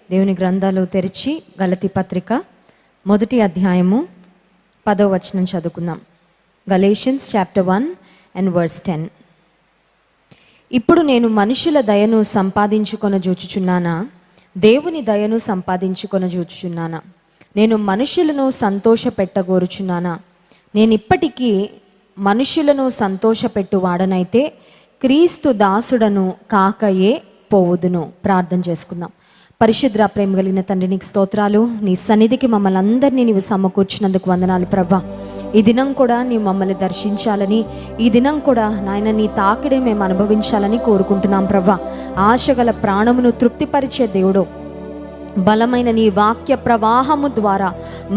దేవుని గ్రంథాలు తెరిచి గలతీ పత్రిక 1వ అధ్యాయము 10వ వచనం చదువుకుందాం. Galatians chapter 1 and verse 10. ఇప్పుడు నేను మనుషుల దయను సంపాదించుకొనజూచుచున్నానా, దేవుని దయను సంపాదించుకొనజూచుచున్నానా? నేను మనుషులను సంతోషపెట్టగోరుచున్నానా? నేను ఇప్పటికీ మనుషులను సంతోషపెట్టువాడనైతే క్రీస్తు దాసుడను కాకయే పోవుదును. ప్రార్థన చేసుకుందాం. పరిశుద్ర ప్రేమ కలిగిన తండ్రి, నీకు స్తోత్రాలు. నీ సన్నిధికి మమ్మల్ని అందరినీ నీవు సమకూర్చినందుకు వందనాలు ప్రభా. ఈ దినం కూడా నీవు మమ్మల్ని దర్శించాలని, ఈ దినం కూడా నాయన నీ తాకిడే మేము అనుభవించాలని కోరుకుంటున్నాం ప్రభా. ఆశగల ప్రాణమును తృప్తిపరిచే దేవుడు, బలమైన నీ వాక్య ప్రవాహము ద్వారా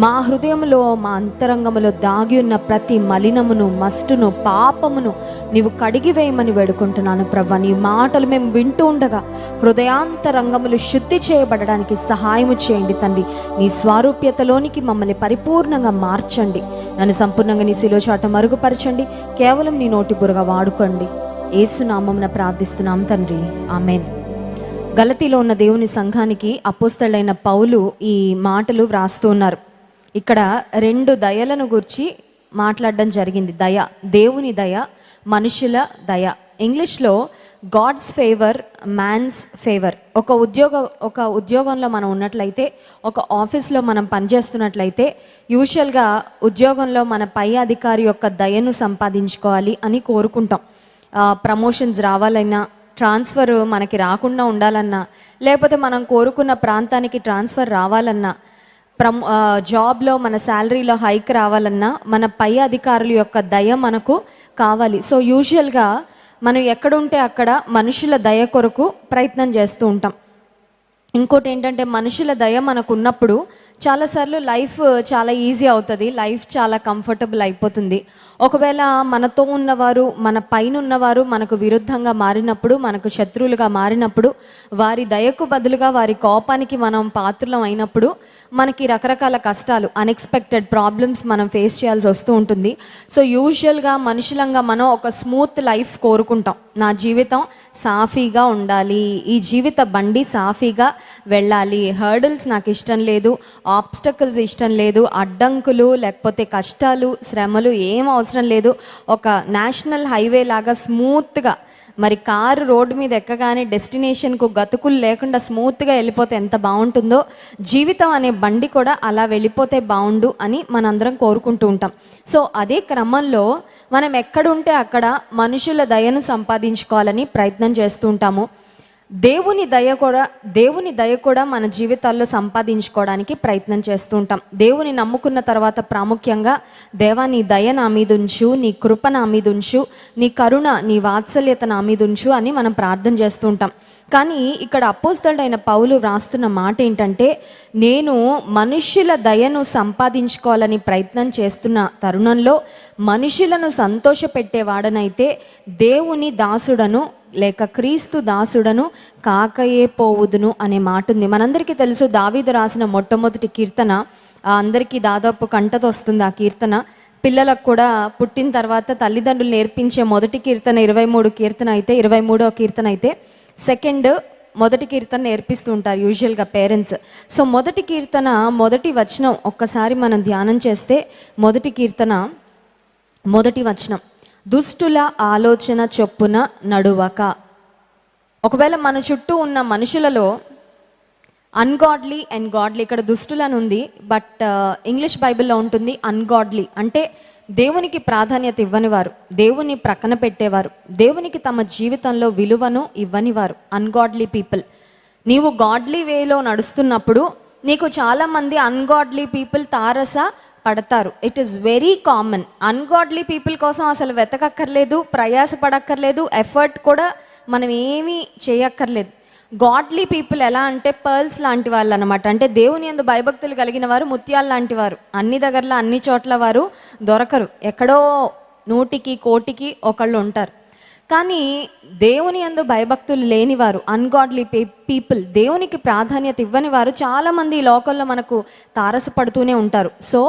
మా హృదయంలో, మా అంతరంగములో దాగి ఉన్న ప్రతి మలినమును, మస్టును, పాపమును నీవు కడిగివేయమని వేడుకుంటున్నాను ప్రభా. నీ మాటలు మేము వింటూ ఉండగా హృదయాంతరంగములు శుద్ధి చేయబడడానికి సహాయము చేయండి తండ్రి. నీ స్వారూప్యతలోనికి మమ్మల్ని పరిపూర్ణంగా మార్చండి. నన్ను సంపూర్ణంగా నీ శిలువ చాట మరుగుపరచండి. కేవలం నీ నోటి బురగా వాడుకోండి. యేసు నామమున ప్రార్థిస్తున్నాం తండ్రి, ఆమేన్. గలతీలో ఉన్న దేవుని సంఘానికి అపోస్తలుడైన పౌలు ఈ మాటలు వ్రాస్తూ ఉన్నారు. ఇక్కడ 2 దయలను గురించి మాట్లాడడం జరిగింది. దయ, దేవుని దయ, మనుషుల దయ. ఇంగ్లీష్లో గాడ్స్ ఫేవర్, మ్యాన్స్ ఫేవర్. ఒక ఉద్యోగంలో మనం ఉన్నట్లయితే, ఒక ఆఫీస్లో మనం పనిచేస్తున్నట్లయితే యూజువల్గా ఉద్యోగంలో మన పై అధికారి యొక్క దయను సంపాదించుకోవాలి అని కోరుకుంటాం. ప్రమోషన్స్ రావాలన్నా, ట్రాన్స్ఫర్ మనకి రాకుండా ఉండాలన్నా, లేకపోతే మనం కోరుకున్న ప్రాంతానికి ట్రాన్స్ఫర్ రావాలన్నా, జాబ్లో మన శాలరీలో హైక్ రావాలన్నా మన పై అధికారుల యొక్క దయ మనకు కావాలి. సో యూజువల్గా మనం ఎక్కడుంటే అక్కడ మనుషుల దయ కొరకు ప్రయత్నం చేస్తూ ఉంటాం. ఇంకోటి ఏంటంటే, మనుషుల దయ మనకు ఉన్నప్పుడు చాలాసార్లు లైఫ్ చాలా ఈజీ అవుతుంది, లైఫ్ చాలా కంఫర్టబుల్ అయిపోతుంది. ఒకవేళ మనతో ఉన్నవారు, మన పైన ఉన్నవారు మనకు విరుద్ధంగా మారినప్పుడు, మనకు శత్రువులుగా మారినప్పుడు, వారి దయకు బదులుగా వారి కోపానికి మనం పాత్రలం అయినప్పుడు మనకి రకరకాల కష్టాలు, అన్ఎక్స్పెక్టెడ్ ప్రాబ్లమ్స్ మనం ఫేస్ చేయాల్సి వస్తూ ఉంటుంది. సో యూజువల్గా మనుషులంగా మనం ఒక స్మూత్ లైఫ్ కోరుకుంటాం. నా జీవితం సాఫీగా ఉండాలి, ఈ జీవిత బండి సాఫీగా వెళ్ళాలి, హర్డిల్స్ నాకు ఇష్టం లేదు, ఆబ్స్టకల్స్ ఇష్టం లేదు, అడ్డంకులు లేకపోతే కష్టాలు, శ్రమలు ఏం అవసరం లేదు. ఒక నేషనల్ హైవే లాగా స్మూత్గా, మరి కారు రోడ్డు మీద ఎక్కగానే డెస్టినేషన్కు గతుకులు లేకుండా స్మూత్గా వెళ్ళిపోతే ఎంత బాగుంటుందో, జీవితం అనే బండి కూడా అలా వెళ్ళిపోతే బాగుండు అని మనందరం కోరుకుంటూ ఉంటాం. సో అదే క్రమంలో మనం ఎక్కడుంటే అక్కడ మనుషుల దయను సంపాదించుకోవాలని ప్రయత్నం చేస్తూ ఉంటాము. దేవుని దయ కూడా మన జీవితాల్లో సంపాదించుకోవడానికి ప్రయత్నం చేస్తూ ఉంటాం. దేవుని నమ్ముకున్న తర్వాత ప్రాముఖ్యంగా, దేవా నీ దయ నా మీద ఉంచు, నీ కృప నా మీద ఉంచు, నీ కరుణ, నీ వాత్సల్యత నా మీద ఉంచు అని మనం ప్రార్థన చేస్తూ ఉంటాం. కానీ ఇక్కడ అపోస్తలుడైన పౌలు వ్రాస్తున్న మాట ఏంటంటే, నేను మనుష్యుల దయను సంపాదించుకోవాలని ప్రయత్నం చేస్తున్న తరుణంలో మనుషులను సంతోషపెట్టేవాడనైతే దేవుని దాసుడను లేక క్రీస్తు దాసుడను కాకయే పోవుదును అనే మాట ఉంది. మనందరికీ తెలుసు, దావీదు రాసిన మొట్టమొదటి కీర్తన అందరికీ దాదాపు కంటతో వస్తుంది. ఆ కీర్తన పిల్లలకు కూడా పుట్టిన తర్వాత తల్లిదండ్రులు నేర్పించే మొదటి కీర్తన 23వ కీర్తన అయితే మొదటి కీర్తన నేర్పిస్తూ ఉంటారు యూజువల్గా పేరెంట్స్. సో మొదటి కీర్తన మొదటి వచనం ఒక్కసారి మనం ధ్యానం చేస్తే, మొదటి కీర్తన మొదటి వచనం, దుష్టుల ఆలోచన చొప్పున నడువక. ఒకవేళ మన చుట్టూ ఉన్న మనుషులలో అన్గాడ్లీ అండ్ గాడ్లీ, ఇక్కడ దుష్టులని ఉంది, బట్ ఇంగ్లీష్ బైబిల్లో ఉంటుంది అన్గాడ్లీ. అంటే దేవునికి ప్రాధాన్యత ఇవ్వనివారు, దేవుని ప్రక్కన పెట్టేవారు, దేవునికి తమ జీవితంలో విలువను ఇవ్వనివారు, అన్గాడ్లీ పీపుల్. నీవు గాడ్లీ వేలో నడుస్తున్నప్పుడు నీకు చాలామంది అన్గాడ్లీ పీపుల్ తారస పడతారు. It is very common. Ungodly people కోసం అసలు వెతకక్కర్లేదు, ప్రయాసపడక్కర్లేదు, ఎఫర్ట్ కూడా మనం ఏమీ చేయక్కర్లేదు. గాడ్లీ పీపుల్ ఎలా అంటే పర్ల్స్ లాంటి వాళ్ళు అనమాట. అంటే దేవుని యందు భయభక్తులు కలిగిన వారు ముత్యాలు లాంటి వారు. అన్ని దగ్గరలో అన్ని చోట్ల వారు దొరకరు, ఎక్కడో 100కి 1,000కి ఒకళ్ళు ఉంటారు. కానీ దేవుని యందు భయభక్తులు లేనివారు, అన్గాడ్లీ పీపుల్, దేవునికి ప్రాధాన్యత ఇవ్వని వారు చాలామంది ఈ లోకంలో మనకు తారసపడుతూనే ఉంటారు. సో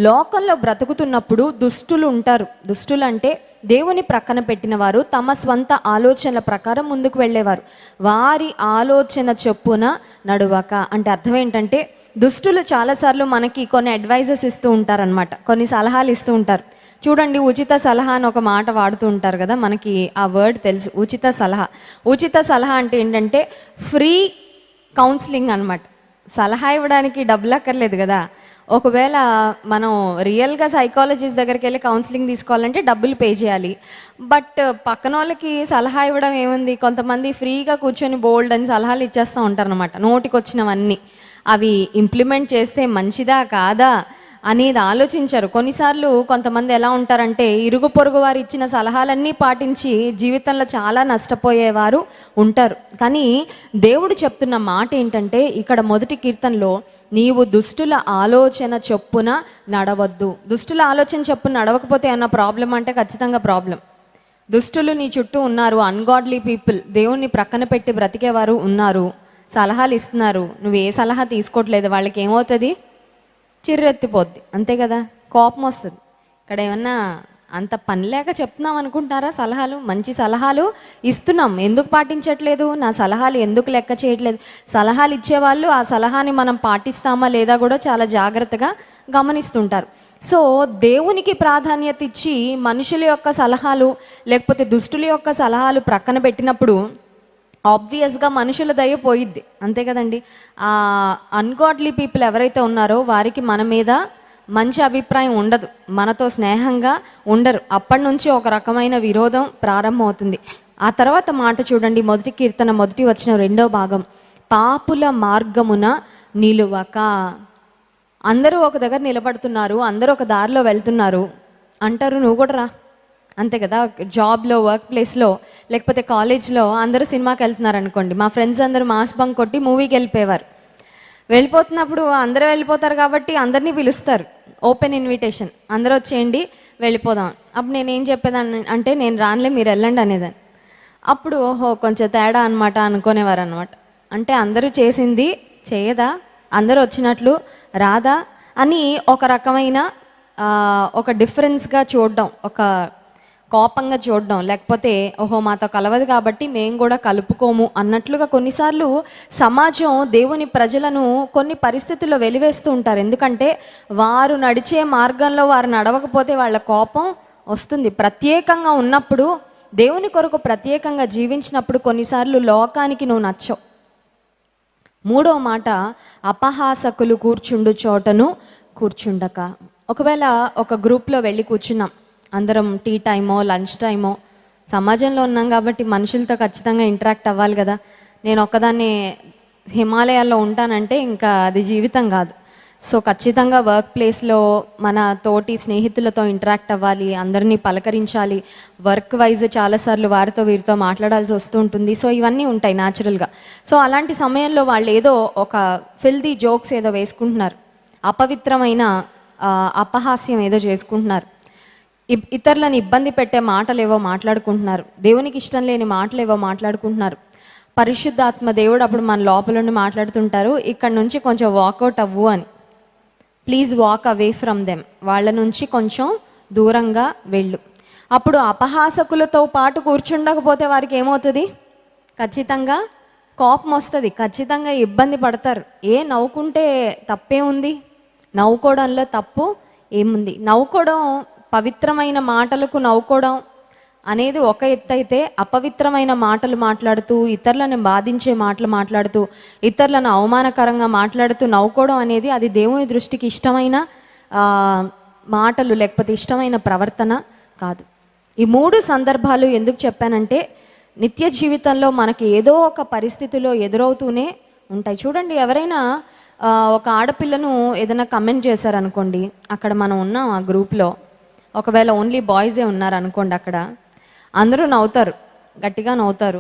లోకంలో బ్రతుకుతున్నప్పుడు దుష్టులు ఉంటారు. దుష్టులు అంటే దేవుని ప్రక్కన పెట్టిన వారు తమ స్వంత ఆలోచనల ప్రకారం ముందుకు వెళ్ళేవారు, వారి ఆలోచన చొప్పున నడువక. అంటే అర్థం ఏంటంటే, దుష్టులు చాలాసార్లు మనకి కొన్ని అడ్వైజెస్ ఇస్తూ ఉంటారనమాట, కొన్ని సలహాలు ఇస్తూ ఉంటారు. చూడండి, ఉచిత సలహా అని ఒక మాట వాడుతూ ఉంటారు కదా, మనకి ఆ వర్డ్ తెలుసు, ఉచిత సలహా. ఉచిత సలహా అంటే ఏంటంటే ఫ్రీ కౌన్సిలింగ్ అనమాట. సలహా ఇవ్వడానికి డబ్బులు అక్కర్లేదు కదా. ఒకవేళ మనం రియల్గా సైకాలజిస్ట్ దగ్గరికి వెళ్ళి కౌన్సిలింగ్ తీసుకోవాలంటే డబ్బులు పే చేయాలి. బట్ పక్కన వాళ్ళకి సలహా ఇవ్వడం ఏముంది, కొంతమంది ఫ్రీగా కూర్చొని బోల్డ్ అని సలహాలు ఇచ్చేస్తూ ఉంటారనమాట, నోటికి వచ్చినవన్నీ. అవి ఇంప్లిమెంట్ చేస్తే మంచిదా కాదా అనేది ఆలోచించరు. కొన్నిసార్లు కొంతమంది ఎలా ఉంటారంటే, ఇరుగు పొరుగు వారు ఇచ్చిన సలహాలన్నీ పాటించి జీవితంలో చాలా నష్టపోయేవారు ఉంటారు. కానీ దేవుడు చెప్తున్న మాట ఏంటంటే, ఇక్కడ మొదటి కీర్తనలో, నీవు దుష్టుల ఆలోచన చొప్పున నడవద్దు. దుష్టుల ఆలోచన చొప్పున నడవకపోతే ఏమన్నా ప్రాబ్లం అంటే ఖచ్చితంగా ప్రాబ్లం. దుష్టులు నీ చుట్టూ ఉన్నారు, అన్గాడ్లీ పీపుల్, దేవుణ్ణి ప్రక్కన పెట్టి బ్రతికేవారు ఉన్నారు, సలహాలు ఇస్తున్నారు, నువ్వు ఏ సలహా తీసుకోవట్లేదు, వాళ్ళకి ఏమవుతుంది, చిర్రెత్తిపోద్ది, అంతే కదా, కోపం వస్తుంది. ఇక్కడ ఏమన్నా అంత పని లేక చెప్తున్నాం అనుకుంటున్నారా? సలహాలు, మంచి సలహాలు ఇస్తున్నాం, ఎందుకు పాటించట్లేదు, నా సలహాలు ఎందుకు లెక్క చేయట్లేదు? సలహాలు ఇచ్చేవాళ్ళు ఆ సలహాని మనం పాటిస్తామా లేదా కూడా చాలా జాగ్రత్తగా గమనిస్తుంటారు. సో దేవునికి ప్రాధాన్యత ఇచ్చి మనుషుల యొక్క సలహాలు లేకపోతే దుష్టుల యొక్క సలహాలు ప్రక్కన పెట్టినప్పుడు ఆబ్వియస్గా మనుషుల దయ పోయిద్ది, అంతే కదండి. ఆ అన్గాడ్లీ పీపుల్ ఎవరైతే ఉన్నారో వారికి మన మీద మంచి అభిప్రాయం ఉండదు, మనతో స్నేహంగా ఉండరు. అప్పటి నుంచి ఒక రకమైన విరోధం ప్రారంభమవుతుంది. ఆ తర్వాత మాట చూడండి, మొదటి కీర్తన మొదటి వచనం 2వ భాగం, పాపుల మార్గమున నిలువక. అందరూ ఒక దగ్గర నిలబడుతున్నారు, అందరూ ఒక దారిలో వెళ్తున్నారు అంటారు, నువ్వు కూడా రా, అంతే కదా. జాబ్లో, వర్క్ ప్లేస్లో, లేకపోతే కాలేజ్లో అందరూ సినిమాకి వెళ్తున్నారు అనుకోండి, మా ఫ్రెండ్స్ అందరూ మాస్ బంక్ కొట్టి మూవీకి వెళ్ళిపోయేవారు. వెళ్ళిపోతున్నప్పుడు అందరూ వెళ్ళిపోతారు కాబట్టి అందరినీ పిలుస్తారు, ఓపెన్ ఇన్విటేషన్, అందరూ వచ్చేయండి వెళ్ళిపోదాం. అప్పుడు నేనేం చెప్పేదాన్ని అంటే, నేను రానులే మీరు వెళ్ళండి అనేదాన్ని. అప్పుడు ఓహో కొంచెం తేడా అనమాట అనుకునేవారు అనమాట. అంటే అందరూ చేసింది చేయదా, అందరూ వచ్చినట్లు రాదా అని ఒక రకమైన ఒక డిఫరెన్స్గా చూడడం, ఒక కోపంగా చూడడం, లేకపోతే ఓహో మాతో కలవదు కాబట్టి మేము కూడా కలుపుకోము అన్నట్లుగా కొన్నిసార్లు సమాజం దేవుని ప్రజలను కొన్ని పరిస్థితుల్లో వెలివేస్తూ ఉంటారు. ఎందుకంటే వారు నడిచే మార్గంలో వారు నడవకపోతే వాళ్ళ కోపం వస్తుంది. ప్రత్యేకంగా ఉన్నప్పుడు, దేవుని కొరకు ప్రత్యేకంగా జీవించినప్పుడు కొన్నిసార్లు లోకానికి నువ్వు నచ్చవు. 3వ మాట, అపహాసకులు కూర్చుండు చోటను కూర్చుండక. ఒకవేళ ఒక గ్రూప్లో వెళ్ళి కూర్చున్నాం, అందరం టీ టైమో లంచ్ టైమో, సమాజంలో ఉన్నాం కాబట్టి మనుషులతో ఖచ్చితంగా ఇంటరాక్ట్ అవ్వాలి కదా. నేను ఒక్కదాన్ని హిమాలయాల్లో ఉంటానంటే ఇంకా అది జీవితం కాదు. సో ఖచ్చితంగా వర్క్ ప్లేస్లో మన తోటి స్నేహితులతో ఇంటరాక్ట్ అవ్వాలి, అందరినీ పలకరించాలి, వర్క్ వైజ్ చాలాసార్లు వారితో వీరితో మాట్లాడాల్సి వస్తూ ఉంటుంది. సో ఇవన్నీ ఉంటాయి న్యాచురల్గా. సో అలాంటి సమయంలో వాళ్ళు ఏదో ఒక ఫిల్దీ జోక్స్ ఏదో వేసుకుంటున్నారు, అపవిత్రమైన అపహాస్యం ఏదో చేసుకుంటున్నారు, ఇతరులను ఇబ్బంది పెట్టే మాటలు ఏవో మాట్లాడుకుంటున్నారు, దేవునికి ఇష్టం లేని మాటలు ఏవో మాట్లాడుకుంటున్నారు. పరిశుద్ధాత్మ దేవుడు అప్పుడు మన లోపల నుండి మాట్లాడుతుంటారు, ఇక్కడ నుంచి కొంచెం వాకౌట్ అవ్వు అని, please walk away from them, వాళ్ళ నుంచి కొంచెం దూరంగా వెళ్ళు. అప్పుడు అపహాసకులతో పాటు కూర్చుండకపోతే వారికి ఏమవుతుంది, ఖచ్చితంగా కోపం వస్తుంది, ఖచ్చితంగా ఇబ్బంది పడతారు. నవ్వుకుంటే తప్పే ఉంది, నవ్వుకోవడంలో తప్పు ఏముంది? నవ్వుకోవడం, పవిత్రమైన మాటలకు నవ్వుకోవడం అనేది ఒక ఎత్తు అయితే, అపవిత్రమైన మాటలు మాట్లాడుతూ, ఇతరులను బాధించే మాటలు మాట్లాడుతూ, ఇతరులను అవమానకరంగా మాట్లాడుతూ నవ్వుకోవడం అనేది అది దేవుని దృష్టికి ఇష్టమైన మాటలు లేకపోతే ఇష్టమైన ప్రవర్తన కాదు. ఈ 3 సందర్భాలు ఎందుకు చెప్పానంటే, నిత్య జీవితంలో మనకి ఏదో ఒక పరిస్థితిలో ఎదురవుతూనే ఉంటాయి. చూడండి, ఎవరైనా ఒక ఆడపిల్లను ఏదైనా కమెంట్ చేశారనుకోండి, అక్కడ మనం ఉన్నాం ఆ గ్రూప్లో, ఒకవేళ ఓన్లీ బాయ్సే ఉన్నారనుకోండి, అక్కడ అందరూ నవ్వుతారు, గట్టిగా నవ్వుతారు.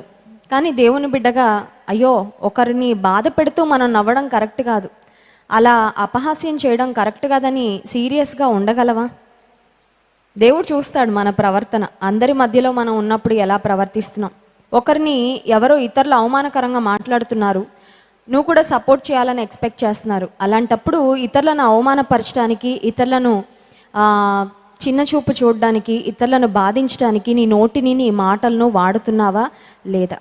కానీ దేవుని బిడ్డగా అయ్యో ఒకరిని బాధ పెడుతూ మనం నవ్వడం కరెక్ట్ కాదు, అలా అపహాస్యం చేయడం కరెక్ట్ కాదని సీరియస్గా ఉండగలవా? దేవుడు చూస్తాడు మన ప్రవర్తన, అందరి మధ్యలో మనం ఉన్నప్పుడు ఎలా ప్రవర్తిస్తున్నాం. ఒకరిని ఎవరో ఇతరులు అవమానకరంగా మాట్లాడుతున్నారు, నువ్వు కూడా సపోర్ట్ చేయాలని ఎక్స్పెక్ట్ చేస్తున్నారు. అలాంటప్పుడు ఇతరులను అవమానపరచడానికి, ఇతరులను చిన్న చూపు చూడడానికి, ఇతరులను బాధించడానికి నీ నోటిని, నీ మాటలను వాడుతున్నావా లేదా?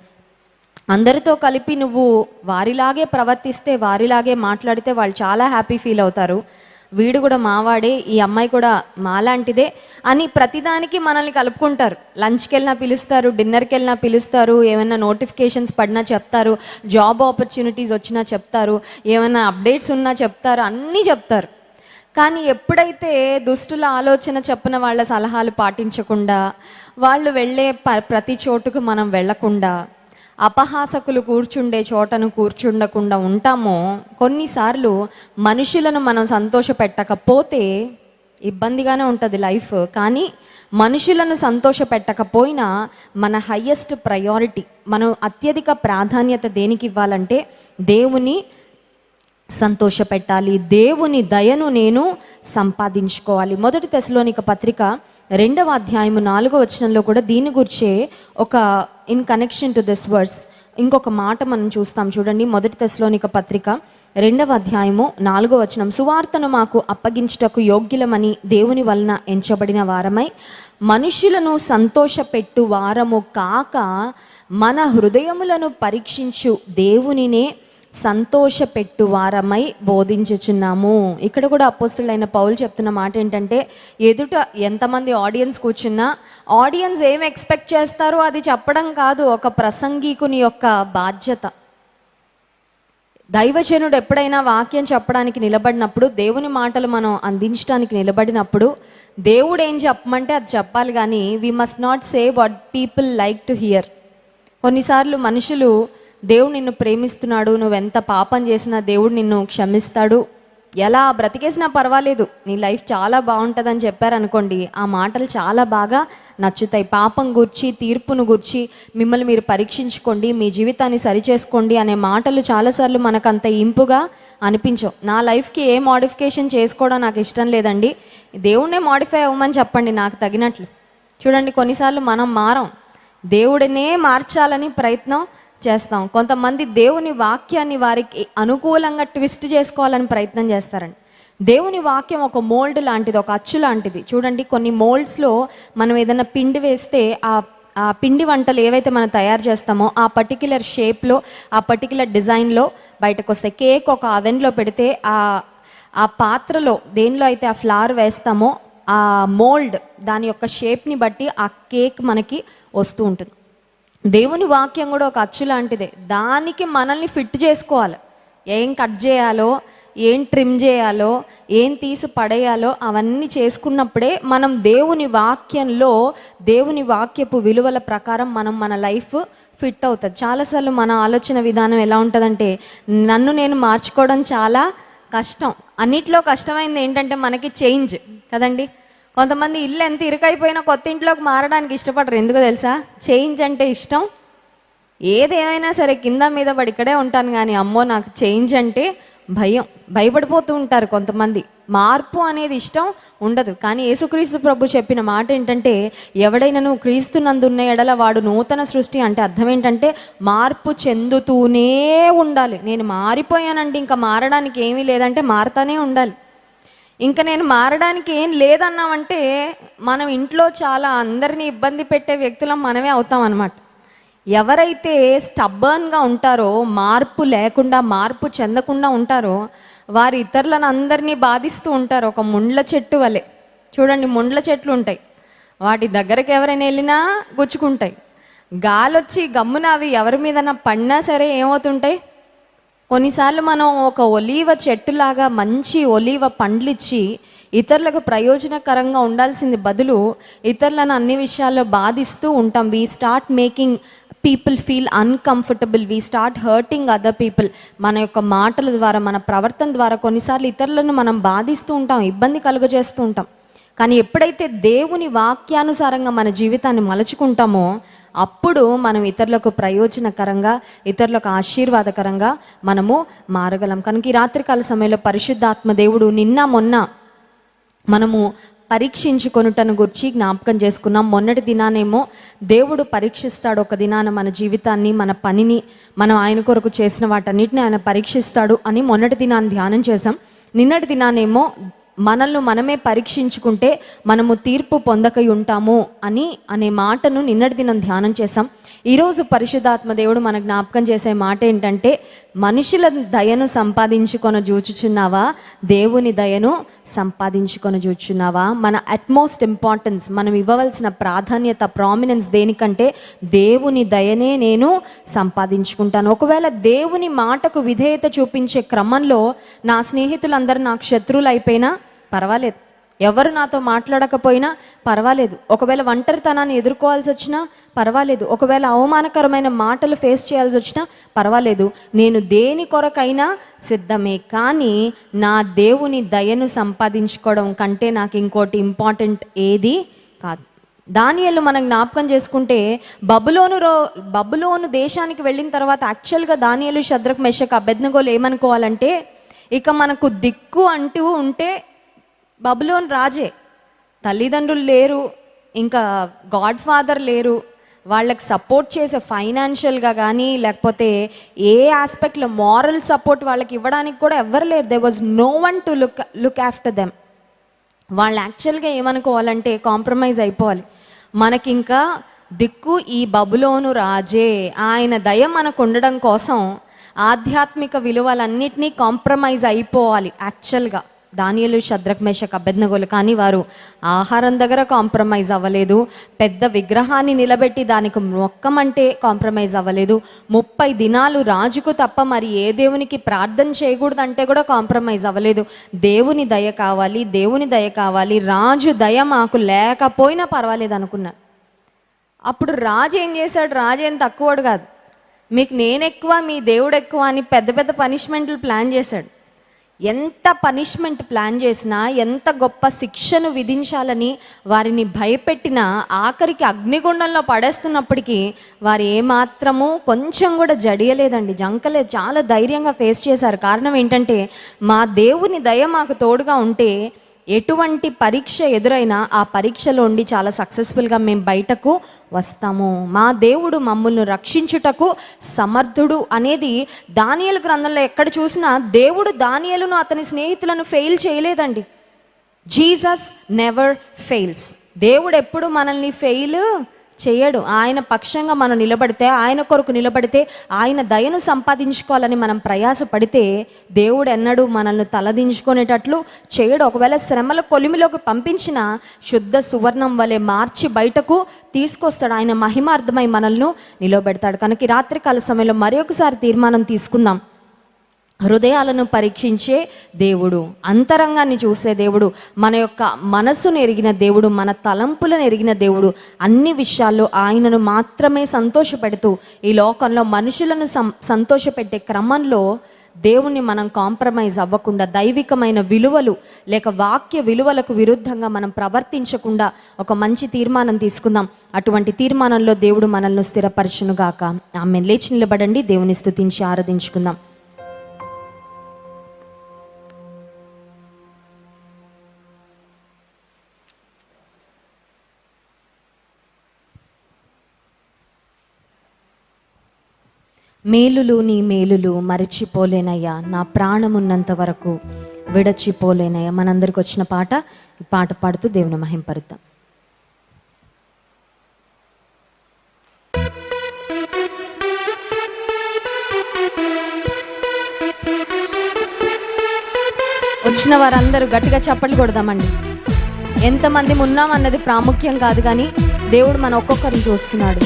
అందరితో కలిపి నువ్వు వారిలాగే ప్రవర్తిస్తే, వారిలాగే మాట్లాడితే వాళ్ళు చాలా హ్యాపీ ఫీల్ అవుతారు. వీడు కూడా మావాడే, ఈ అమ్మాయి కూడా మాలాంటిదే అని ప్రతిదానికి మనల్ని కలుపుకుంటారు. లంచ్కి వెళ్ళినా పిలుస్తారు, డిన్నర్కి వెళ్ళినా పిలుస్తారు, ఏమైనా నోటిఫికేషన్స్ పడినా చెప్తారు, జాబ్ ఆపర్చునిటీస్ వచ్చినా చెప్తారు, ఏమైనా అప్డేట్స్ ఉన్నా చెప్తారు, అన్నీ చెప్తారు. కానీ ఎప్పుడైతే దుష్టుల ఆలోచన చెప్పిన వాళ్ళ సలహాలు పాటించకుండా, వాళ్ళు వెళ్ళే ప్రతి చోటుకు మనం వెళ్ళకుండా, అపహాసకులు కూర్చుండే చోటను కూర్చుండకుండా ఉంటామో, కొన్నిసార్లు మనుషులను మనం సంతోషపెట్టకపోతే ఇబ్బందిగానే ఉంటుంది లైఫ్. కానీ మనుషులను సంతోషపెట్టకపోయినా మన హయ్యెస్ట్ ప్రయారిటీ, మనం అత్యధిక ప్రాధాన్యత దేనికి ఇవ్వాలంటే దేవుని సంతోషపెట్టాలి, దేవుని దయను నేను సంపాదించుకోవాలి. 1 తెస్సలోనిక పత్రిక 2వ అధ్యాయము 4వ వచనంలో కూడా దీని గురించే ఒక in connection to this verse ఇంకొక మాట మనం చూస్తాం. చూడండి, 1 తెస్సలోనిక పత్రిక 2వ అధ్యాయము 4వ వచనం. సువార్తను మాకు అప్పగించుటకు యోగ్యులమని దేవుని వలన ఎంచబడిన వారమై మనుషులను సంతోషపెట్టు వారము కాక మన హృదయములను పరీక్షించు దేవునినే సంతోషపెట్టు వారమై బోధించుచున్నాము. ఇక్కడ కూడా అపోస్తులైన పౌలు చెప్తున్న మాట ఏంటంటే, ఎదుట ఎంతమంది ఆడియన్స్ కూర్చున్నా ఆడియన్స్ ఏం ఎక్స్పెక్ట్ చేస్తారో అది చెప్పడం కాదు ఒక ప్రసంగికుని యొక్క బాధ్యత. దైవజనుడు ఎప్పుడైనా వాక్యం చెప్పడానికి నిలబడినప్పుడు, దేవుని మాటలు మనం అందించడానికి నిలబడినప్పుడు, దేవుడు ఏం చెప్పమంటే అది చెప్పాలి. కానీ we must not say what people like to hear. కొన్నిసార్లు మనుషులు దేవుడు నిన్ను ప్రేమిస్తున్నాడు, నువ్వెంత పాపం చేసినా దేవుడు నిన్ను క్షమిస్తాడు, ఎలా బ్రతికేసినా పర్వాలేదు, నీ లైఫ్ చాలా బాగుంటుందని చెప్పారనుకోండి, ఆ మాటలు చాలా బాగా నచ్చుతాయి. పాపం గురించి, తీర్పును గురించి, మిమ్మల్ని మీరు పరీక్షించుకోండి, మీ జీవితాన్ని సరిచేసుకోండి అనే మాటలు చాలాసార్లు మనకు అంత ఇంపుగా అనిపించవు. నా లైఫ్కి ఏ మోడిఫికేషన్ చేసుకోవడం నాకు ఇష్టం లేదండి, దేవుడినే మోడిఫై అవ్వమని చెప్పండి నాకు తగినట్లు. చూడండి, కొన్నిసార్లు మనం మారం, దేవుడినే మార్చాలని ప్రయత్నం చేస్తాం. కొంతమంది దేవుని వాక్యాన్ని వారికి అనుకూలంగా ట్విస్ట్ చేసుకోవాలని ప్రయత్నం చేస్తారండి. దేవుని వాక్యం ఒక మోల్డ్ లాంటిది, ఒక అచ్చు లాంటిది. చూడండి, కొన్ని మోల్డ్స్లో మనం ఏదైనా పిండి వేస్తే ఆ పిండి వంటలు ఏవైతే మనం తయారు చేస్తామో ఆ పర్టిక్యులర్ షేప్లో, ఆ పర్టిక్యులర్ డిజైన్లో బయటకు వస్తాయి. కేక్ ఒక అవెన్లో పెడితే ఆ పాత్రలో దేనిలో అయితే ఆ ఫ్లవర్ వేస్తామో ఆ మోల్డ్ దాని యొక్క షేప్ని బట్టి ఆ కేక్ మనకి వస్తూ ఉంటుంది. దేవుని వాక్యం కూడా ఒక అచ్చు లాంటిదే, దానికి మనల్ని ఫిట్ చేసుకోవాలి. ఏం కట్ చేయాలో, ఏం ట్రిమ్ చేయాలో, ఏం తీసి పడేయాలో అవన్నీ చేసుకున్నప్పుడే మనం దేవుని వాక్యంలో, దేవుని వాక్యపు విలువల ప్రకారం మనం మన లైఫ్ ఫిట్ అవుతుంది. చాలాసార్లు మన ఆలోచన విధానం ఎలా ఉంటుందంటే, నన్ను నేను మార్చుకోవడం చాలా కష్టం. అన్నిట్లో కష్టమైంది ఏంటంటే మనకి చేంజ్ కదండి. కొంతమంది ఇల్లు ఎంత ఇరుకైపోయినా కొత్త ఇంట్లోకి మారడానికి ఇష్టపడరు. ఎందుకో తెలుసా? చేంజ్ అంటే ఇష్టం. ఏదేమైనా సరే కింద మీద పడి ఇక్కడే ఉంటాను, కానీ అమ్మో నాకు చేంజ్ అంటే భయపడిపోతూ ఉంటారు కొంతమంది. మార్పు అనేది ఇష్టం ఉండదు. కానీ యేసుక్రీస్తు ప్రభు చెప్పిన మాట ఏంటంటే, ఎవడైనా నువ్వు క్రీస్తునందున్న ఎడల వాడు నూతన సృష్టి అంటే అర్థం ఏంటంటే మార్పు చెందుతూనే ఉండాలి. నేను మారిపోయానండి, ఇంకా మారడానికి ఏమీ లేదంటే మారుతానే ఉండాలి. ఇంకా నేను మారడానికి ఏం లేదన్నామంటే మనం ఇంట్లో చాలా అందరినీ ఇబ్బంది పెట్టే వ్యక్తులం మనమే అవుతాం అన్నమాట. ఎవరైతే స్టబ్బర్న్గా ఉంటారో, మార్పు లేకుండా, మార్పు చెందకుండా ఉంటారో, వారు ఇతరులను అందరినీ బాధిస్తూ ఉంటారు. ఒక ముండ్ల చెట్టు వలె. చూడండి, ముండ్ల చెట్లు ఉంటాయి, వాటి దగ్గరకు ఎవరైనా వెళ్ళినా గుచ్చుకుంటాయి. గాలొచ్చి గమ్మున అవి ఎవరి మీదన్నా పడినా సరే ఏమవుతుంటాయి? కొన్నిసార్లు మనం ఒక ఒలీవ చెట్టులాగా మంచి ఒలీవ పండ్లిచ్చి ఇతరులకు ప్రయోజనకరంగా ఉండాల్సింది బదులు ఇతరులను అన్ని విషయాల్లో బాధిస్తూ ఉంటాం. We start making people feel uncomfortable, we start hurting other people. మన యొక్క మాటల ద్వారా, మన ప్రవర్తన ద్వారా కొన్నిసార్లు ఇతరులను మనం బాధిస్తూ ఉంటాం, ఇబ్బంది కలుగజేస్తూ ఉంటాం. కానీ ఎప్పుడైతే దేవుని వాక్యానుసారంగా మన జీవితాన్ని మలుచుకుంటామో అప్పుడు మనం ఇతరులకు ప్రయోజనకరంగా, ఇతరులకు ఆశీర్వాదకరంగా మనము మారగలం. కనుక ఈ రాత్రికాల సమయంలో పరిశుద్ధాత్మ దేవుడు నిన్న మొన్న మనము పరీక్షించుకొనుటను గురించి జ్ఞాపకం చేసుకున్నాం. మొన్నటి దినానేమో దేవుడు పరీక్షిస్తాడు, ఒక దినాన మన జీవితాన్ని, మన పనిని, మనం ఆయన కొరకు చేసిన వాటన్నిటిని ఆయన పరీక్షిస్తాడు అని మొన్నటి దినాన్ని ధ్యానం చేసాం. నిన్నటి దినానేమో మనల్ని మనమే పరీక్షించుకుంటే మనము తీర్పు పొందకై ఉంటాము అనే మాటను నిన్నటి దినం ధ్యానం చేసాం. ఈరోజు పరిశుద్ధాత్మ దేవుడు మన జ్ఞాపకం చేసే మాట ఏంటంటే, మనుషుల దయను సంపాదించుకొని చూచుచున్నావా, దేవుని దయను సంపాదించుకొని చూచున్నావా? మన అట్మోస్ట్ ఇంపార్టెన్స్, మనం ఇవ్వవలసిన ప్రాధాన్యత, ప్రామినెన్స్ దేనికంటే దేవుని దయనే నేను సంపాదించుకుంటాను. ఒకవేళ దేవుని మాటకు విధేయత చూపించే క్రమంలో నా స్నేహితులందరూ నాకు శత్రువులు అయిపోయినా పర్వాలేదు, ఎవరు నాతో మాట్లాడకపోయినా పర్వాలేదు, ఒకవేళ ఒంటరితనాన్ని ఎదుర్కోవాల్సి వచ్చినా పర్వాలేదు, ఒకవేళ అవమానకరమైన మాటలు ఫేస్ చేయాల్సి వచ్చినా పర్వాలేదు, నేను దేని కొరకైనా సిద్ధమే. కానీ నా దేవుని దయను సంపాదించుకోవడం కంటే నాకు ఇంకోటి ఇంపార్టెంట్ ఏది కాదు. దానియేలు మనం జ్ఞాపకం చేసుకుంటే బబులోను దేశానికి వెళ్ళిన తర్వాత యాక్చువల్గా దానియేలు, షద్రక్, మెషక్, అబేద్నెగోలు ఏమనుకోవాలంటే, ఇక మనకు దిక్కు అంటూ ఉంటే బబులోన్ రాజే. తల్లిదండ్రులు లేరు, ఇంకా గాడ్ ఫాదర్ లేరు, వాళ్ళకి సపోర్ట్ చేసే ఫైనాన్షియల్గా కానీ లేకపోతే ఏ ఆస్పెక్ట్లో మారల్ సపోర్ట్ వాళ్ళకి ఇవ్వడానికి కూడా ఎవ్వరు లేరు. There was no one to look after them. వాళ్ళు యాక్చువల్గా ఏమనుకోవాలంటే కాంప్రమైజ్ అయిపోవాలి. మనకి ఇంకా దిక్కు ఈ బబులోను రాజే, ఆయన దయ మనకు ఉండడం కోసం ఆధ్యాత్మిక విలువలన్నిటినీ కాంప్రమైజ్ అయిపోవాలి. యాక్చువల్గా దానియేలు, షద్రక్, మెషక్, అబేద్నెగోలు కానీ వారు ఆహారం దగ్గర కాంప్రమైజ్ అవ్వలేదు, పెద్ద విగ్రహాన్ని నిలబెట్టి దానికి మొక్కమంటే కాంప్రమైజ్ అవ్వలేదు, 30 దినాలు రాజుకు తప్ప మరి ఏ దేవునికి ప్రార్థన చేయకూడదంటే కూడా కాంప్రమైజ్ అవ్వలేదు. దేవుని దయ కావాలి, దేవుని దయ కావాలి, రాజు దయ మాకు లేకపోయినా పర్వాలేదు అనుకున్నారు. అప్పుడు రాజు ఏం చేశాడు? రాజు ఏం తక్కువడు కాదు, మీకు నేను ఎక్కువ మీ దేవుడు ఎక్కువ అని పెద్ద పెద్ద పనిష్మెంట్లు ప్లాన్ చేశాడు. ఎంత పనిష్మెంట్ ప్లాన్ చేసినా, ఎంత గొప్ప శిక్షను విధించాలని వారిని భయపెట్టినా, ఆఖరికి అగ్నిగుండంలో పడేస్తున్నప్పటికీ వారు ఏమాత్రము కొంచెం కూడా జడియలేదండి, జంకలేదు, చాలా ధైర్యంగా ఫేస్ చేశారు. కారణం ఏంటంటే, మా దేవుని దయ మాకు తోడుగా ఉంటే ఎటువంటి పరీక్ష ఎదురైనా ఆ పరీక్షలో ఉండి చాలా సక్సెస్ఫుల్గా మేము బయటకు వస్తాము. మా దేవుడు మమ్మల్ని రక్షించుటకు సమర్థుడు అనేది దానియేలు గ్రంథంలో ఎక్కడ చూసినా దేవుడు దానియేలును అతని స్నేహితులను ఫెయిల్ చేయలేదండి. Jesus never fails. దేవుడు ఎప్పుడు మనల్ని ఫెయిల్ చేయడు. ఆయన పక్షంగా మనం నిలబడితే, ఆయన కొరకు నిలబడితే, ఆయన దయను సంపాదించుకోవాలని మనం ప్రయాసపడితే దేవుడు ఎన్నడూ మనల్ని తలదించుకునేటట్లు చేయడు. ఒకవేళ శ్రమల కొలిమిలోకి పంపించిన శుద్ధ సువర్ణం వలె మార్చి బయటకు తీసుకొస్తాడు. ఆయన మహిమార్థమై మనల్ని నిలబెడతాడు. కనుక ఈ రాత్రికాల సమయంలో మరొకసారి తీర్మానం తీసుకుందాం. హృదయాలను పరీక్షించే దేవుడు, అంతరంగాన్ని చూసే దేవుడు, మన యొక్క మనస్సును ఎరిగిన దేవుడు, మన తలంపులను ఎరిగిన దేవుడు, అన్ని విషయాల్లో ఆయనను మాత్రమే సంతోషపెడుతూ ఈ లోకంలో మనుషులను సంతోషపెట్టే క్రమంలో దేవుణ్ణి మనం కాంప్రమైజ్ అవ్వకుండా, దైవికమైన విలువలు లేక వాక్య విలువలకు విరుద్ధంగా మనం ప్రవర్తించకుండా ఒక మంచి తీర్మానం తీసుకుందాం. అటువంటి తీర్మానంలో దేవుడు మనల్ని స్థిరపరచునుగాక. ఆమెన్. లేచి నిలబడండి, దేవుని స్తుతించి ఆరాధించుకుందాం. మేలులు నీ మేలులు మరచిపోలేనయ్యా, నా ప్రాణమున్నంత వరకు విడచిపోలేనయ్యా. మనందరికి వచ్చిన పాట, ఈ పాట పాడుతూ దేవుని మహింపరుద్దాం. వచ్చిన వారందరూ గట్టిగా చప్పట్లు కొడదామండి. ఎంతమంది ఉన్నామన్నది ప్రాముఖ్యం కాదు, కానీ దేవుడు మన ఒక్కొక్కరిని చూస్తున్నాడు.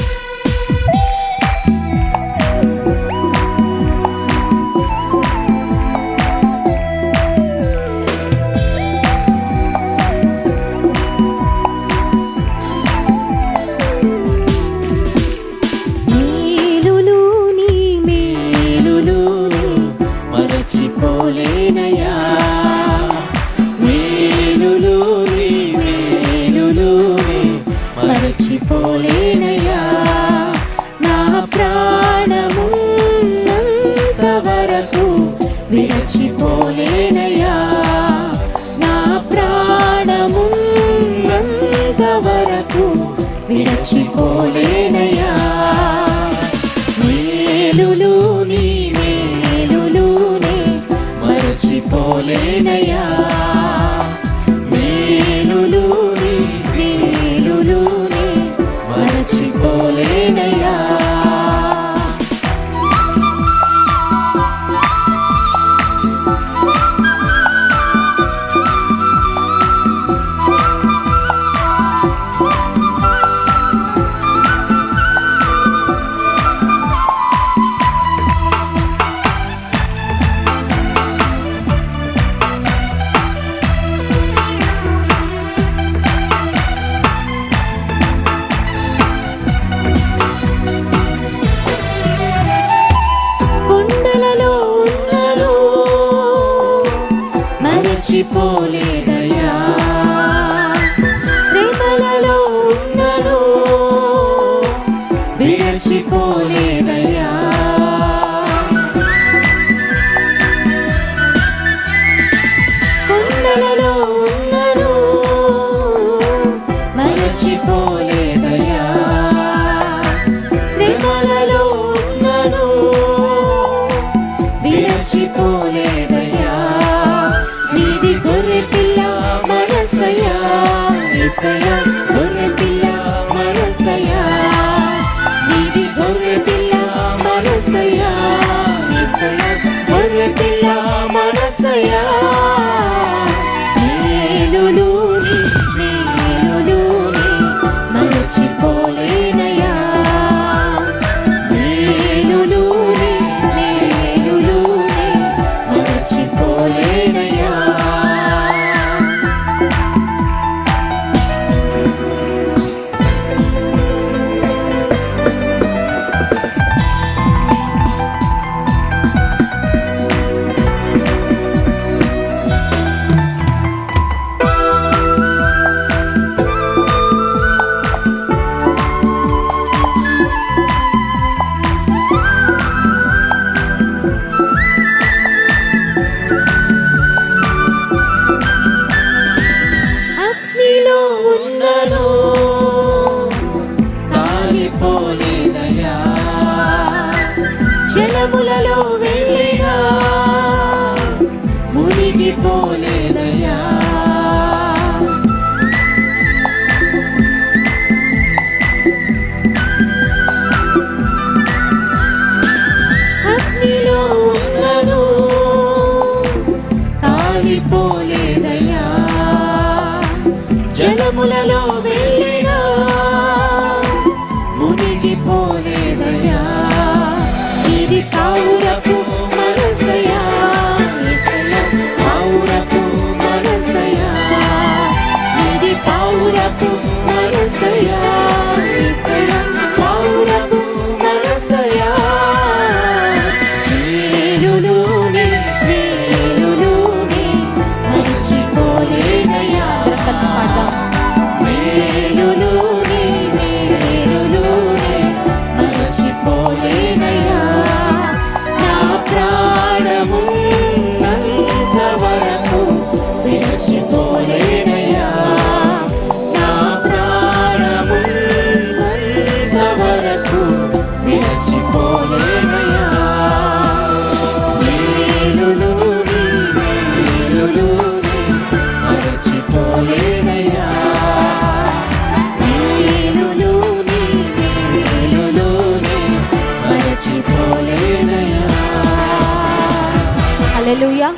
మరచిపోలేనయ్యా, నా ప్రాణమున్నంత వరకు విడచిపోలేనయ్యా, నా ప్రాణమున్నంత వరకు విడచిపోలేనయ్యా. మేలులు నీ మేలులునే మరచిపోలేనయ్యా, మరచిపోలేదయ్యా. శ్రమలలో ఉన్నను విడచిపోలేదయ్యా. కొండలలో ఉన్నను మరచిపోలేదయ్యా. శ్రమలలో ఉన్నను విడచిపోలేదయ్యా. నీది గొర్రె పిల్ల మనసయ్యా, యేసయ్యా గొర్రె పిల్ల మనసయ్యా. నీది గొర్రె పిల్ల మనసయ్యా, యేసయ్యా గొర్రె పిల్ల మనసయ్యా. మేలులుని మేలులుని మరచిపోలేనయ్యా. మేలులుని మేలులుని మరచిపోలేనయ్యా. అగ్నిలో ఉన్నను కాలిపోలేదయ్యా. జలములలో వెళ్ళినా మునిగిపోలేదయ్యా. అగ్నిలో ఉన్నను కాలిపోలేదయ్యా. జలములలో వెళ్ళినా మునిగిపోలేదయ్యా. ఇది పావురపు మనసయ్యా, యేసయ్యా పావురపు మనసయ్యా. ఇది పావురపు మనసయ్యా, యేసయ్యా పావురపు మనసయ్యా. మేలులుని మేలులుని మరచిపోలేనయ్యా. కలిసి పాడదాం. మేలులుని మేలులుని మరచిపోలేనయ్యా. నా ప్రాణమున్నంత వరకు విడిచిపోలేనయ్యా. నా ప్రాణమున్నంత వరకు విడిచిపోలేనయ్యా. మేలులుని మేలులుని మరచిపోలేనయ్యా. మేలులుని మేలులుని మరచిపోలేనయ్యా. హల్లెలూయా.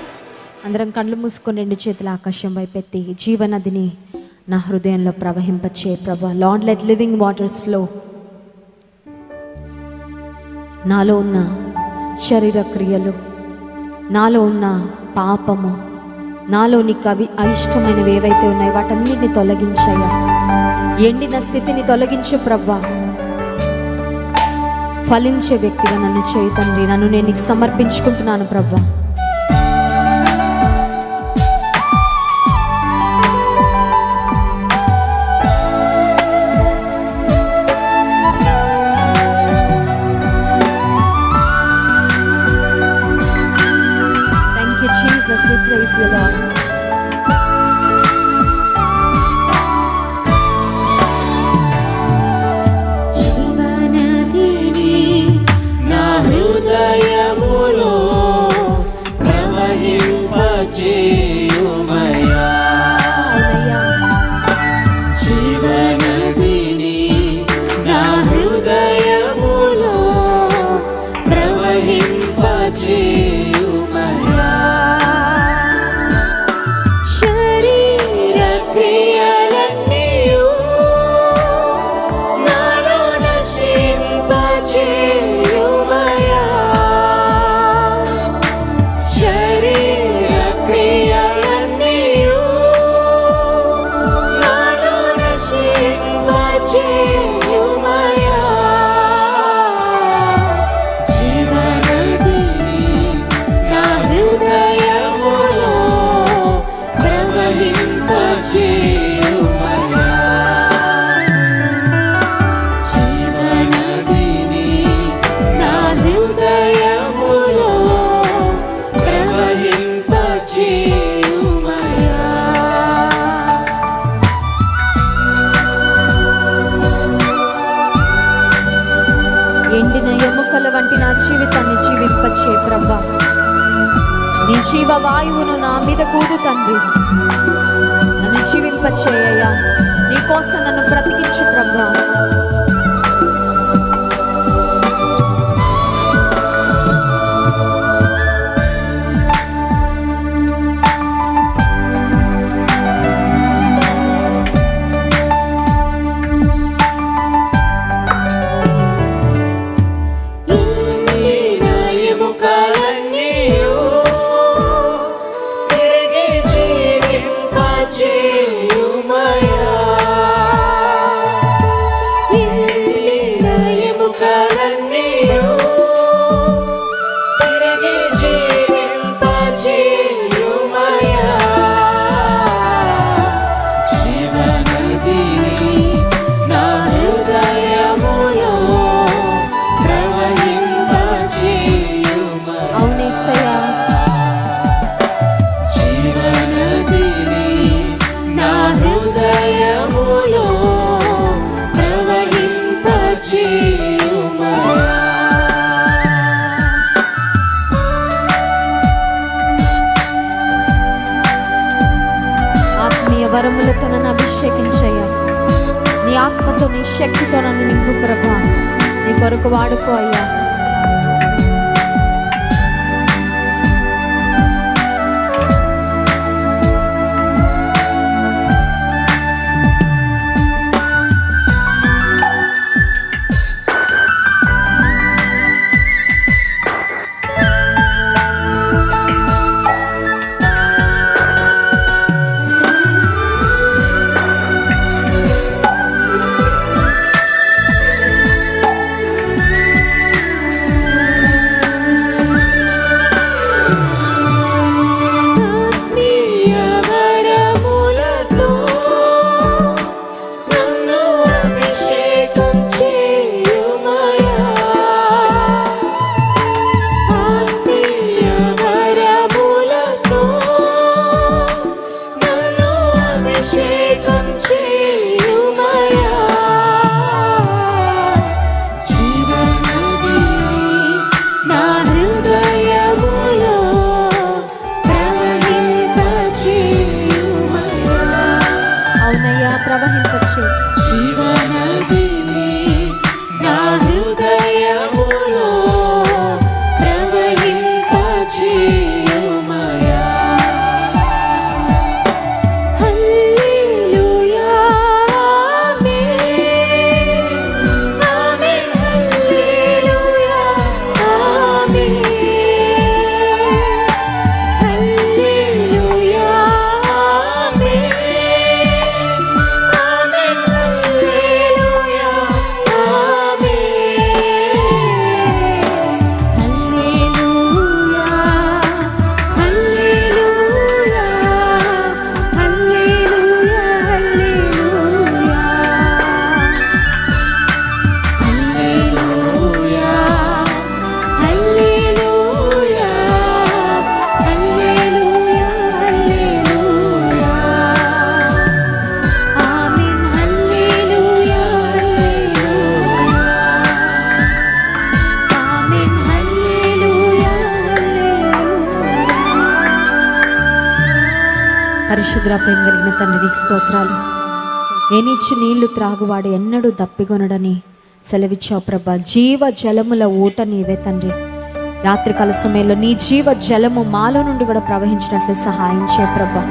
అందరం కళ్ళు మూసుకొని రెండు చేతుల ఆకాశం వైపెత్తి జీవనదిని నా హృదయంలో ప్రవహింపచే ప్రభా. Lord let living waters flow. నాలో ఉన్న శరీర క్రియలు, నాలో ఉన్న పాపము, నాలో నీకు అయిష్టమైనవి ఏవైతే ఉన్నాయో వాటన్నిటిని తొలగించయ్యా. ఎండిన స్థితిని తొలగించు ప్రవ్వా. ఫలించే వ్యక్తిగా నన్ను చేయి తండ్రి. నన్ను నేను నీకు సమర్పించుకుంటున్నాను ప్రవ్వా. Thank you, Jesus. We praise you, Lord. జీవనదిని నా హృదయములో ప్రవహింపచేయుమయ్యా. జీవనదిని నా హృదయములో ప్రవహింపచేయుమయ్యా. శరీర క్రియలన్నీయు నాలో నశింపచేయుమయ్యా. శరీర క్రియలన్నీయు నాలో నశింపచేయుమయ్యా. జీవనదిని నా హృదయములో ప్రభా. నీ జీవ వాయువును నా మీద కూదు తండ్రి. నన్ను జీవింపచేయ్యా. నీ కోసం నన్ను బ్రతికించు ప్రభా. వరములతో నన్ను అభిషేకించయ్యా. నీ ఆత్మతో నీ శక్తితో నన్ను నింపు ప్రభా. నీ కొరకు వాడుకో అయ్యా. ప్రవహింపచే జీవనదిని నా హృదయములో ప్రవహింపచేయుమయా. హల్లెలూయా ఆమేన్ ఆమేన్ హల్లెలూయా ఆమేన్ హల్లెలూయా పరిశుద్ర ప్రేమ కలిగిన తండ్రి స్తోత్రాలు. నేనిచ్చు నీళ్లు త్రాగువాడు ఎన్నడూ దప్పికొనడని సెలవిచ్చావు ప్రభా. జీవ జలముల ఊట నీవే తండ్రి. రాత్రికాల సమయంలో నీ జీవ జలము మాలో నుండి కూడా ప్రవహించినట్లు సహాయం చేయ ప్రభా.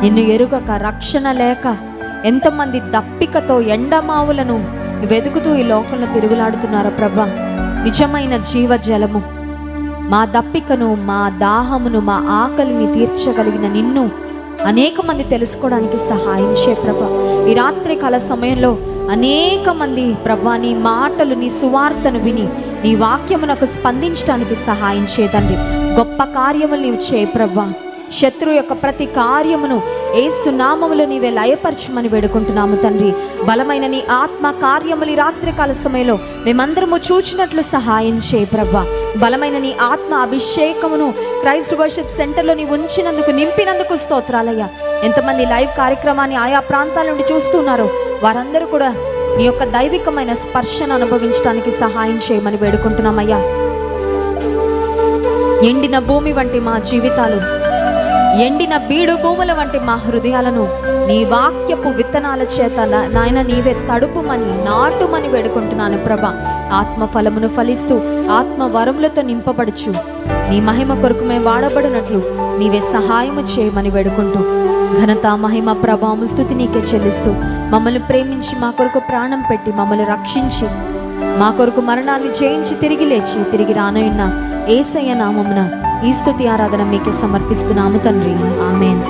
నిన్ను ఎరుగక రక్షణ లేక ఎంతమంది దప్పికతో ఎండమావులను వెతుకుతూ ఈ లోకంలో తిరుగులాడుతున్నారో ప్రభా. నిజమైన జీవ జలము మా దప్పికను, మా దాహమును, మా ఆకలిని తీర్చగలిగిన నిన్ను అనేక మంది తెలుసుకోవడానికి సహాయం చేయ ప్రభా. ఈ రాత్రి కాల సమయంలో అనేక మంది ప్రభా నీ మాటలు, నీ సువార్తను విని నీ వాక్యమునకు స్పందించడానికి సహాయం చేయండి. గొప్ప కార్యములు నీవు చేయ ప్రభా. శత్రువు యొక్క ప్రతి కార్యమును యేసు నామములో నీవే లయపరచమని వేడుకుంటున్నాము తండ్రి. బలమైన నీ ఆత్మ కార్యములు ఈ రాత్రికాల సమయంలో మేమందరము చూచినట్లు సహాయం చేయ ప్రభా. బలమైన నీ ఆత్మ అభిషేకమును క్రైస్ట్ వర్షిప్ సెంటర్లో నీ ఉంచినందుకు, నింపినందుకు స్తోత్రాలయ్యా. ఎంతమంది లైవ్ కార్యక్రమాన్ని ఆయా ప్రాంతాల నుండి చూస్తున్నారో వారందరూ కూడా నీ యొక్క దైవికమైన స్పర్శను అనుభవించడానికి సహాయం చేయమని వేడుకుంటున్నామయ్యా. ఎండిన భూమి వంటి మా జీవితాలు, ఎండిన బీడు భూముల వంటి మా హృదయాలను నీ వాక్యపు విత్తనాల చేత నాయన నీవే తడుపుమని, నాటుమని వేడుకుంటున్నాను ప్రభా. ఆత్మ ఫలమును ఫలిస్తూ ఆత్మ వరములతో నింపబడుచు నీ మహిమ కొరకు మేము వాడబడినట్లు నీవే సహాయము చేయమని వేడుకుంటూ, ఘనత మహిమ ప్రభావము స్తుతి నీకే చెల్లిస్తూ, మమ్మల్ని ప్రేమించి మా కొరకు ప్రాణం పెట్టి మమ్మల్ని రక్షించి మా కొరకు మరణాన్ని జయించి తిరిగి లేచి తిరిగి రానున్న యేసయ్య నామమున ఈ స్తుతి ఆరాధన మీకే సమర్పిస్తున్నాము తండ్రి. ఆమేన్.